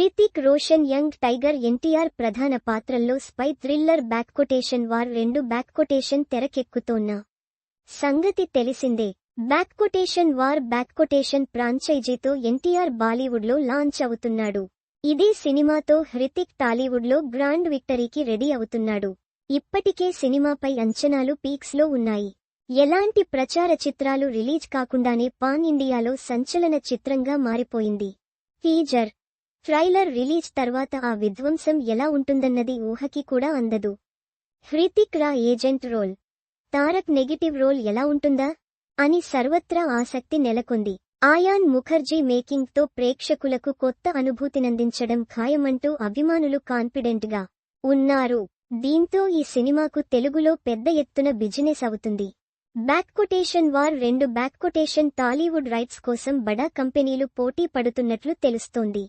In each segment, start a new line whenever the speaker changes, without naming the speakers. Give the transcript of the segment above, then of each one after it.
Hrithik Roshan young tiger NTR ప్రధాన పాత్రల్లో spy thriller బ్యాక్కొటేషన్ war 2 బ్యాక్కొటేషన్ తెరకెక్కుతోన్న సంగతి తెలిసిందే. బ్యాక్కొటేషన్ వార్ బ్యాక్కొటేషన్ ఫ్రాంచైజీతో ఎన్టీఆర్ బాలీవుడ్లో లాంచ్ అవుతున్నాడు. ఇదే సినిమాతో హృతిక్ టాలీవుడ్లో గ్రాండ్ విక్టరీకి రెడీ అవుతున్నాడు. ఇప్పటికే సినిమాపై అంచనాలు పీక్స్లో ఉన్నాయి. ఎలాంటి ప్రచార చిత్రాలు రిలీజ్ కాకుండానే పాన్ ఇండియాలో సంచలన చిత్రంగా మారిపోయింది. టీజర్, ట్రైలర్ రిలీజ్ తర్వాత ఆ విధ్వంసం ఎలా ఉంటుందన్నది ఊహకి కూడా అందదు. హృతిక్ రా agent role, Tarak negative role ఎలా ఉంటుందా అని సర్వత్రా ఆసక్తి నెలకొంది. ఆయాన్ ముఖర్జీ మేకింగ్తో ప్రేక్షకులకు కొత్త అనుభూతినందించడం ఖాయమంటూ అభిమానులు కాన్ఫిడెంట్గా ఉన్నారు. దీంతో ఈ సినిమాకు తెలుగులో పెద్ద ఎత్తున బిజినెస్ అవుతుంది. బ్యాక్కొటేషన్ వార్ 2 బ్యాక్కొటేషన్ టాలీవుడ్ రైట్స్ కోసం బడా కంపెనీలు పోటీ పడుతున్నట్లు తెలుస్తోంది.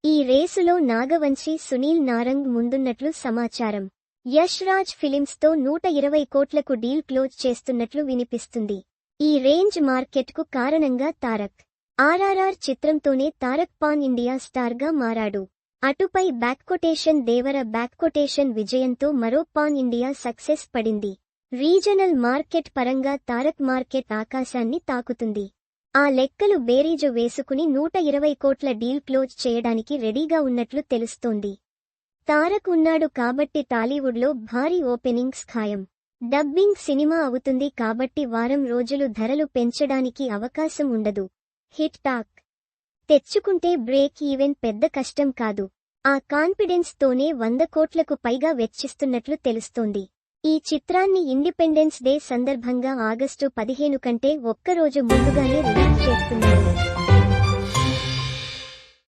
ఈ రేసులో నాగవంశీ, సునీల్ నారంగ్ ముందున్నట్లు సమాచారం. యష్ రాజ్ ఫిలిమ్స్తో 120 కోట్లకు డీల్ క్లోజ్ చేస్తున్నట్లు వినిపిస్తుంది. ఈ రేంజ్ మార్కెట్కు కారణంగా తారక్. ఆర్ఆర్ఆర్ చిత్రంతోనే తారక్ పాన్ ఇండియా స్టార్గా మారాడు. అటుపై బ్యాక్కొటేషన్ దేవర బ్యాక్కొటేషన్ విజయంతో మరో పాన్ ఇండియా సక్సెస్ పడింది. రీజనల్ మార్కెట్ పరంగా తారక్ మార్కెట్ ఆకాశాన్ని తాకుతుంది. ఆ లెక్కలు బేరీజు వేసుకుని 120 కోట్ల డీల్ క్లోజ్ చేయడానికి రెడీగా ఉన్నట్లు తెలుస్తోంది. తారక్ ఉన్నాడు కాబట్టి టాలీవుడ్లో భారీ ఓపెనింగ్స్ ఖాయం. డబ్బింగ్ సినిమా అవుతుంది కాబట్టి వారం రోజులు ధరలు పెంచడానికి అవకాశం ఉండదు. హిట్ టాక్ తెచ్చుకుంటే బ్రేక్ ఈవెన్ పెద్ద కష్టం కాదు. ఆ కాన్ఫిడెన్స్ తోనే 100 కోట్లకు పైగా వెచ్చిస్తున్నట్లు తెలుస్తోంది. ఈ చిత్రాన్ని ఇండిపెండెన్స్ డే సందర్భంగా ఆగస్టు 15 కంటే ఒక్కరోజు ముందుగానే రిలీజ్ చేస్తున్నారు.